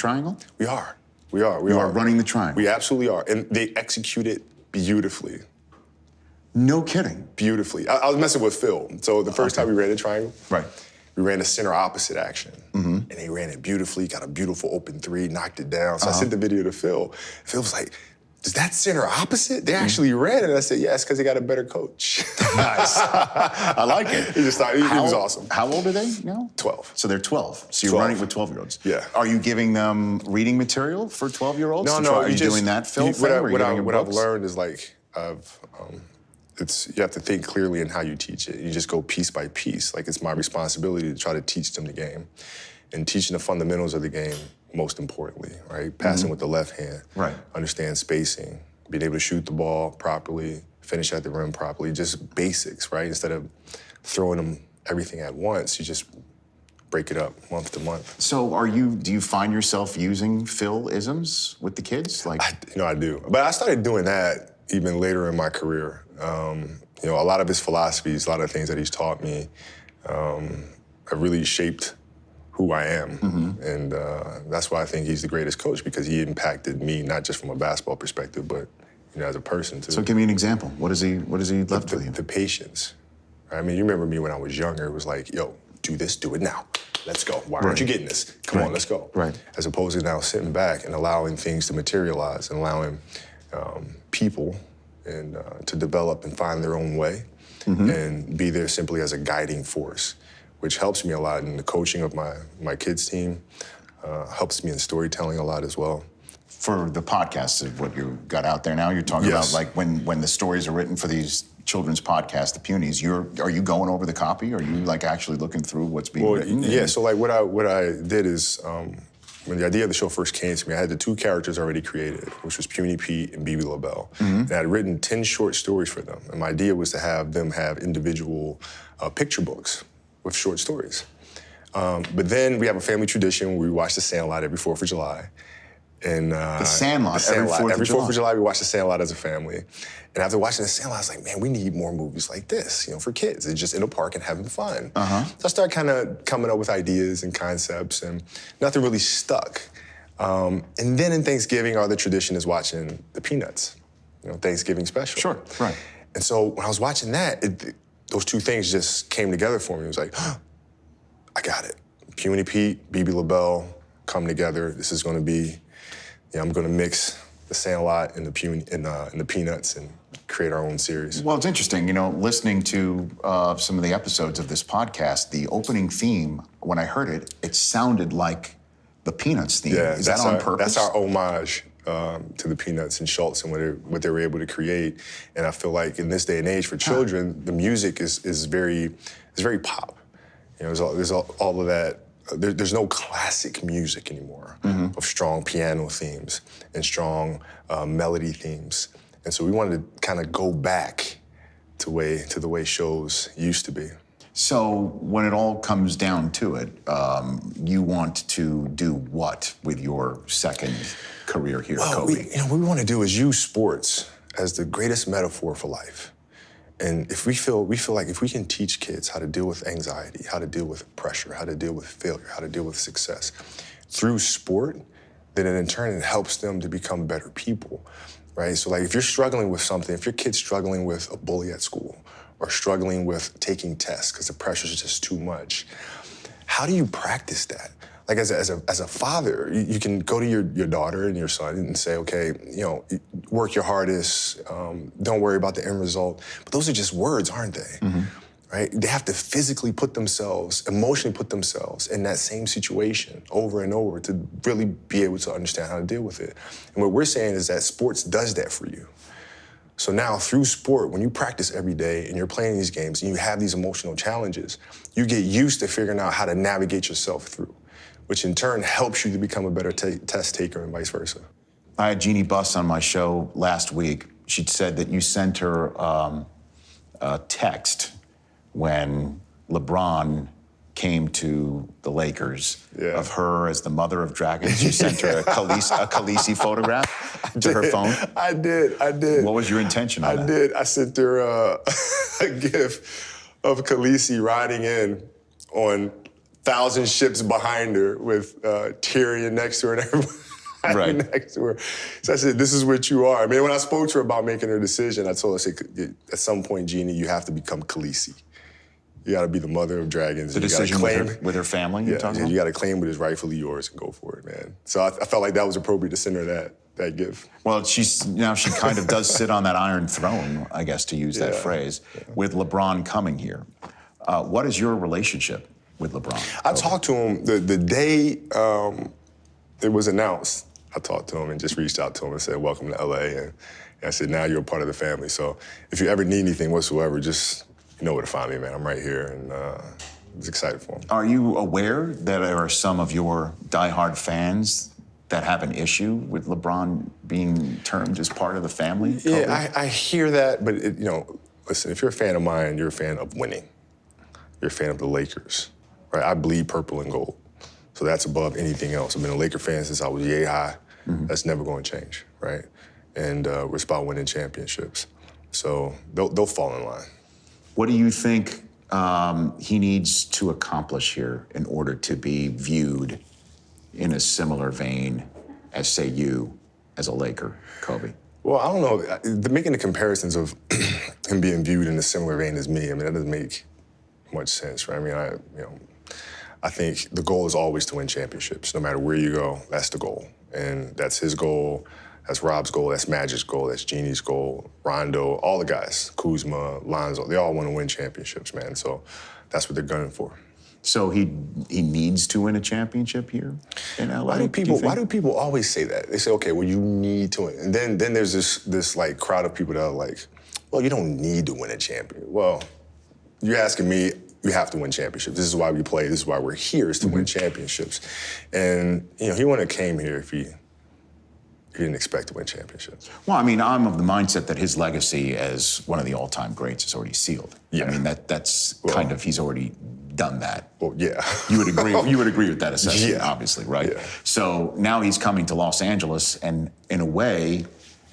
triangle? We are. We are running the triangle. We absolutely are. And they execute it beautifully. No kidding. Beautifully. I was messing with Phil. So the first time we ran the triangle, right, we ran the center opposite action. And they ran it beautifully, got a beautiful open three, knocked it down. So I sent the video to Phil. Phil was like, is that center opposite? They actually ran it. And I said, yes, because they got a better coach. Nice. I like it. He just thought, he was awesome. How old are they now? 12. So they're 12. So you're 12. running with 12-year-olds. Yeah. Are you giving them reading material for 12-year-olds? No. Are you doing that, Phil? What I've learned is like, you have to think clearly in how you teach it. You just go piece by piece. Like it's my responsibility to try to teach them the game. And teaching the fundamentals of the game, most importantly, right? Passing with the left hand. Right. Understand spacing, being able to shoot the ball properly, finish at the rim properly, just basics, right? Instead of throwing them everything at once, you just break it up month to month. So do you find yourself using Phil-isms with the kids? I do. But I started doing that even later in my career. A lot of his philosophies, a lot of things that he's taught me have really shaped who I am. And that's why I think he's the greatest coach, because he impacted me, not just from a basketball perspective, but as a person too. So give me an example. What has he left with you? The patience. I mean, you remember me when I was younger, it was like, yo, do this, do it now. Let's go. Why aren't you getting this? Come on, let's go. Right. As opposed to now sitting back and allowing things to materialize and allowing people and to develop and find their own way and be there simply as a guiding force, which helps me a lot in the coaching of my kids' team, helps me in storytelling a lot as well. For the podcast, what you got out there now, you're talking about like when the stories are written for these children's podcasts, the Punies, are you going over the copy? Are you like actually looking through what's being written? Yeah, so like what I did is, when the idea of the show first came to me, I had the two characters already created, which was Puny Pete and BB LaBelle. And I had written 10 short stories for them. And my idea was to have them have individual picture books with short stories. But then we have a family tradition where we watch The Sandlot every 4th of July. And The Sandlot, every 4th of July, we watch The Sandlot as a family. And after watching The Sandlot, I was like, man, we need more movies like this, for kids. It's just in a park and having fun. So I started kind of coming up with ideas and concepts, and nothing really stuck. And then in Thanksgiving, our other tradition is watching the Peanuts, Thanksgiving special. Sure, right. And so when I was watching that, those two things just came together for me. It was like, I got it. Puny Pete, BB LaBelle come together. This is going to be, I'm going to mix The Sandlot and the Peanuts and create our own series. Well, it's interesting, listening to some of the episodes of this podcast, the opening theme, when I heard it, it sounded like the Peanuts theme. Yeah, is that on purpose? That's our homage to the Peanuts and Schultz and what they were able to create. And I feel like in this day and age for children, the music is very pop. There's all of that. There's no classic music anymore of strong piano themes and strong melody themes. And so we wanted to kind of go back to the way shows used to be. So when it all comes down to it, you want to do what with your second career here, Kobe? What we want to do is use sports as the greatest metaphor for life. And if we feel like if we can teach kids how to deal with anxiety, how to deal with pressure, how to deal with failure, how to deal with success through sport, then in turn it helps them to become better people, right? So like if you're struggling with something, if your kid's struggling with a bully at school or struggling with taking tests because the pressure is just too much, how do you practice that? Like as a father, you can go to your daughter and your son and say, okay, work your hardest, don't worry about the end result. But those are just words, aren't they? Right? They have to physically emotionally put themselves in that same situation over and over to really be able to understand how to deal with it. And what we're saying is that sports does that for you. So now through sport, when you practice every day and you're playing these games and you have these emotional challenges, you get used to figuring out how to navigate yourself through, which in turn helps you to become a better test taker and vice versa. I had Jeannie Buss on my show last week. She'd said that you sent her a text when LeBron came to the Lakers of her as the mother of dragons. You sent her a Khaleesi photograph to her phone? I did. What was your intention on that? I did. I sent her a gif of Khaleesi riding in on 1,000 ships behind her with Tyrion next to her and everybody Right. next to her. So I said, this is what you are. I mean, when I spoke to her about making her decision, I told her, I said, at some point, Jeannie, you have to become Khaleesi. You got to be the mother of dragons. The decision with her family, you're talking about? You got to claim what is rightfully yours and go for it, man. So I felt like that was appropriate to send her that gift. Well, she kind of does sit on that iron throne, I guess, to use that phrase, with LeBron coming here. What is your relationship with LeBron? I talked to him the day it was announced. I talked to him and just reached out to him and said, welcome to LA. And I said, now you're a part of the family. So if you ever need anything whatsoever, just you know where to find me, man. I'm right here, and I was excited for him. Are you aware that there are some of your diehard fans that have an issue with LeBron being termed as part of the family? Yeah, I hear that, but listen, if you're a fan of mine, you're a fan of winning. You're a fan of the Lakers, right? I bleed purple and gold, so that's above anything else. I've been a Laker fan since I was yay high. Mm-hmm. That's never going to change, right? And we're about winning championships, so they'll fall in line. What do you think he needs to accomplish here in order to be viewed in a similar vein as, say, you as a Laker, Kobe? Well, I don't know. Making the comparisons of him being viewed in a similar vein as me, I mean, that doesn't make much sense, right? I mean, I think the goal is always to win championships. No matter where you go, that's the goal. And that's his goal, that's Rob's goal, that's Magic's goal, that's Jeannie's goal, Rondo, all the guys, Kuzma, Lonzo, they all want to win championships, man. So that's what they're gunning for. So he needs to win a championship here in LA? Why do people always say that? They say, okay, well, you need to win. And then there's this like crowd of people that are like, well, you don't need to win a champion. Well, you're asking me, you have to win championships. This is why we play. This is why we're here, is to win championships. And, he wouldn't have came here if he didn't expect to win championships. Well, I mean, I'm of the mindset that his legacy as one of the all-time greats is already sealed. Yeah. I mean, that's kind of, he's already done that. Well, yeah. You would agree. You would agree with that assessment, obviously, right? Yeah. So now he's coming to Los Angeles, and in a way,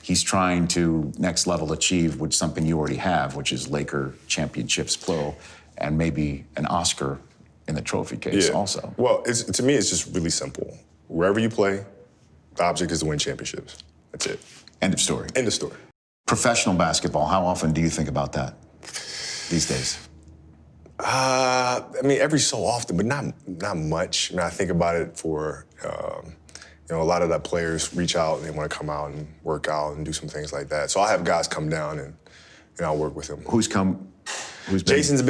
he's trying to next level achieve with something you already have, which is Laker championships plural, and maybe an Oscar in the trophy case also. Well, to me, it's just really simple. Wherever you play, the object is to win championships. That's it. End of story. End of story. Professional basketball, how often do you think about that these days? I mean, every so often, but not much. I mean, I think about it for, a lot of the players reach out and they want to come out and work out and do some things like that. So I'll have guys come down and I'll work with them. Who's been?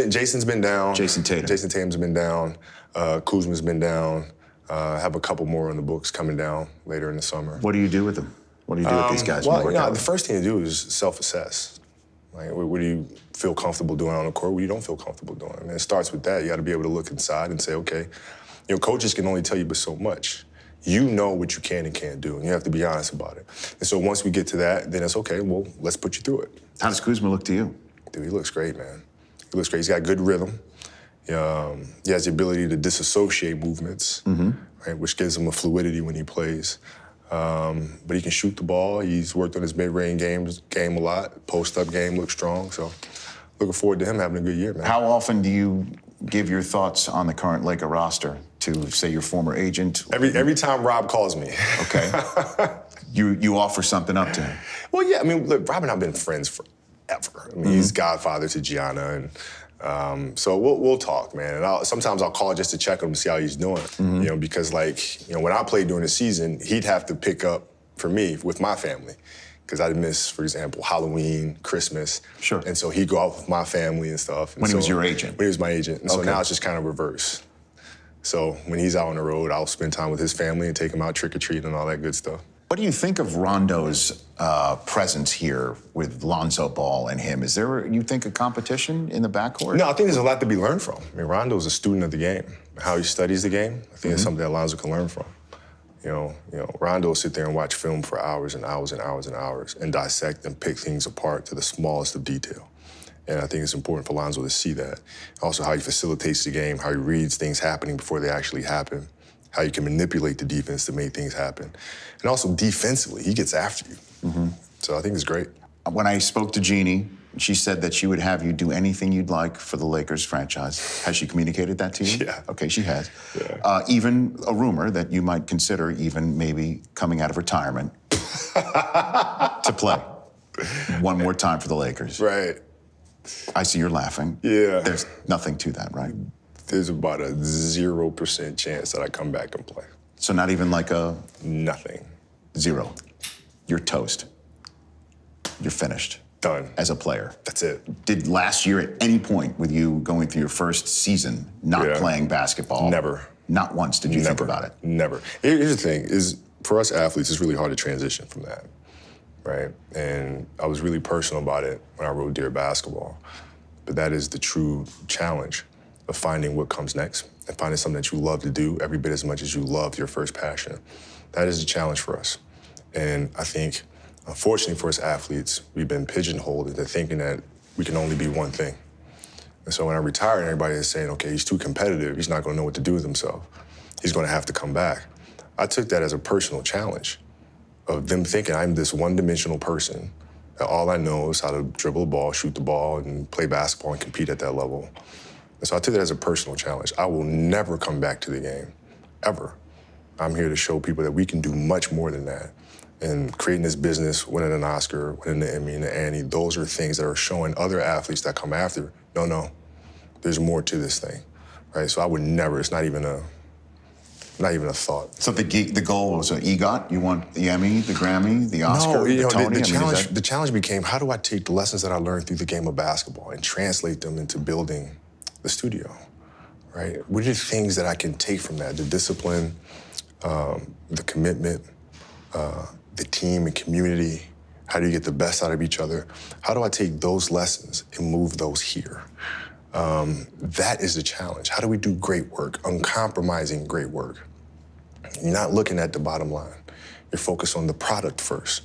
Jason's been down. Jason Tatum. Jason Tatum's been down. Kuzma's been down. I have a couple more on the books coming down later in the summer. What do you do with them? What do you do with these guys? Well, the first thing to do is self-assess. Like, what do you feel comfortable doing on the court? What you don't feel comfortable doing? And it starts with that. You got to be able to look inside and say, okay, coaches can only tell you but so much. You know what you can and can't do, and you have to be honest about it. And so once we get to that, then it's okay, well, let's put you through it. How does Kuzma look to you? Dude, he looks great, man. He looks great. He's got good rhythm. He has the ability to disassociate movements, right, which gives him a fluidity when he plays. But he can shoot the ball. He's worked on his mid-range game a lot. Post-up game looks strong. So looking forward to him having a good year, man. How often do you give your thoughts on the current Laker roster to, say, your former agent? Every time Rob calls me. Okay. You offer something up to him? Well, yeah. I mean, look, Rob and I have been friends forever. I mean, he's godfather to Gianna, and so we'll talk, man. And sometimes I'll call just to check on him to see how he's doing. Because when I played during the season, he'd have to pick up for me with my family, because I'd miss, for example, Halloween, Christmas. Sure. And so he'd go out with my family and stuff. And when he was your agent? When he was my agent. And so now it's just kind of reverse. So when he's out on the road, I'll spend time with his family and take him out trick-or-treating and all that good stuff. What do you think of Rondo's presence here with Lonzo Ball and him? Is there, you think, a competition in the backcourt? No, I think there's a lot to be learned from. I mean, Rondo's a student of the game. How he studies the game, I think it's something that Lonzo can learn from. Rondo will sit there and watch film for hours and hours and hours and hours and dissect and pick things apart to the smallest of detail. And I think it's important for Lonzo to see that. Also, how he facilitates the game, how he reads things happening before they actually happen, how you can manipulate the defense to make things happen. And also defensively, he gets after you. So I think it's great. When I spoke to Jeannie She said that she would have you do anything you'd like for the Lakers franchise. Has she communicated that to you? Yeah. Okay, she has. Yeah. Even a rumor that you might consider even maybe coming out of retirement to play one more time for the Lakers. Right. I see you're laughing. Yeah. There's nothing to that, right? There's about a 0% chance that I come back and play. So not even like a Nothing. 0. You're toast. You're finished. Done. As a player. That's it. Did last year at any point with you going through your first season not playing basketball? Never. Not once did you think about it? Never. Here's the thing, is for us athletes, it's really hard to transition from that, right? And I was really personal about it when I wrote Dear Basketball. But that is the true challenge of finding what comes next and finding something that you love to do every bit as much as you love your first passion. That is the challenge for us. And I think, unfortunately for us athletes, we've been pigeonholed into thinking that we can only be one thing. And so when I retired, everybody is saying, okay, he's too competitive. He's not going to know what to do with himself. He's going to have to come back. I took that as a personal challenge of them thinking I'm this one-dimensional person, that all I know is how to dribble a ball, shoot the ball, and play basketball and compete at that level. And so I took that as a personal challenge. I will never come back to the game, ever. I'm here to show people that we can do much more than that. And creating this business, winning an Oscar, winning the Emmy and the Annie, those are things that are showing other athletes that come after, no, there's more to this thing, right? So I would never, it's not even a thought. So the goal was an EGOT? You want the Emmy, the Grammy, the Oscar, No, the Tony? the challenge became, how do I take the lessons that I learned through the game of basketball and translate them into building the studio, right? What are the things that I can take from that? The discipline, the commitment, the team and community. How do you get the best out of each other? How do I take those lessons and move those here? That is the challenge. How do we do great work, uncompromising great work? You're not looking at the bottom line. You're focused on the product first,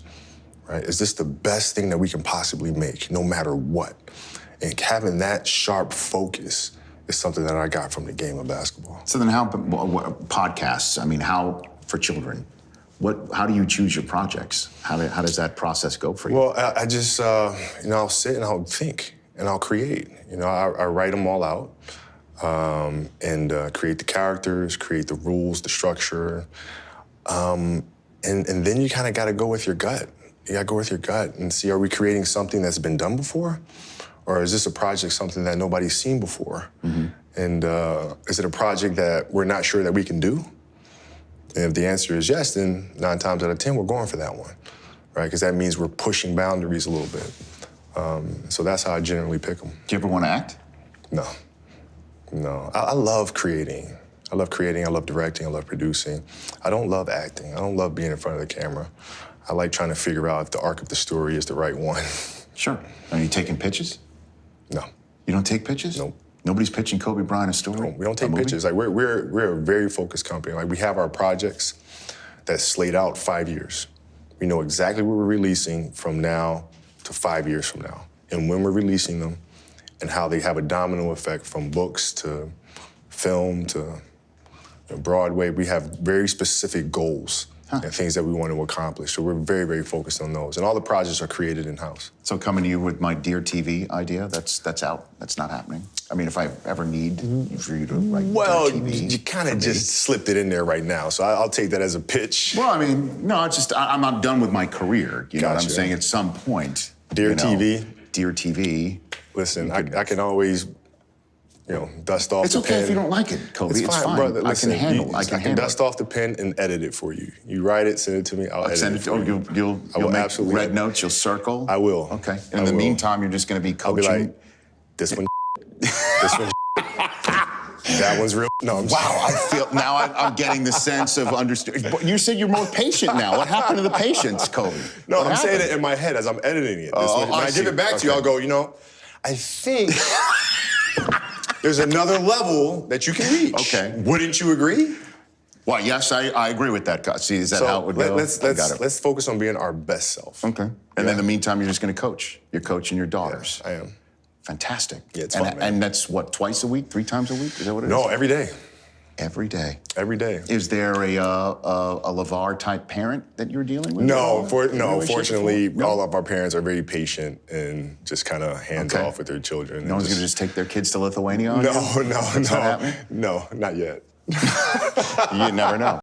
right? Is this the best thing that we can possibly make, no matter what? And having that sharp focus is something that I got from the game of basketball. So then what podcasts, I mean, how, for children, how do you choose your projects? How does that process go for you? Well, I just, I'll sit and I'll think and I'll create. I write them all out and create the characters, create the rules, the structure. And then you kind of got to go with your gut. You got to go with your gut and see, are we creating something that's been done before? Or is this a project something that nobody's seen before? Mm-hmm. And is it a project that we're not sure that we can do? And if the answer is yes, then 9 times out of 10, we're going for that one, right? Because that means we're pushing boundaries a little bit. So that's how I generally pick them. Do you ever want to act? No. I love creating. I love directing, I love producing. I don't love acting. I don't love being in front of the camera. I like trying to figure out if the arc of the story is the right one. Sure. Are you taking pitches? No. You don't take pitches? Nope. Nobody's pitching Kobe Bryant a story? No, we don't take pitches. Like we're a very focused company. Like we have our projects that's laid out 5 years. We know exactly what we're releasing from now to 5 years from now, and when we're releasing them, and how they have a domino effect from books to film to Broadway. We have very specific goals and things that we want to accomplish. So we're very, very focused on those. And all the projects are created in-house. So coming to you with my Dear TV idea, that's out. That's not happening. I mean, if I ever need for you to write Dear TV. You kind of just slipped it in there right now. So I'll take that as a pitch. Well, I mean, no, it's just, I'm not done with my career. You know what I'm saying? At some point. Dear TV. Dear TV. Listen, I can always, dust off the pen. It's okay if you don't like it, Kobe. It's fine. Brother. Listen, I can dust off the pen and edit it for you. You write it, send it to me, I'll edit it for you. You'll make absolutely red notes, you'll circle? I will. Okay. And in the meantime, you're just going to be coaching? I'll be like, this one, this one, that one's real. No, I'm wow, I feel, now I'm getting the sense of understanding. You said you're more patient now. What happened to the patience, Kobe? No, I'm saying it in my head as I'm editing it. When I give it back to you, I'll go, I think there's another level that you can reach. Okay. Wouldn't you agree? Well, yes, I agree with that. See, is that how it would go? Let's focus on being our best self. Okay. And in the meantime, you're just going to coach. You're coaching your daughters. Yeah, I am. Fantastic. Yeah, it's fun, man. And that's what, twice a week, 3 times a week? Is that what it is? No, every day. Every day. Every day. Is there a LeVar type parent that you're dealing with? No, In any way, shape, or fortunately, form? No? all of our parents are very patient and just kind of hands Okay. off with their children. No one's going to just take their kids to Lithuania on No, you? no, Is that happening? no, not yet. You never know.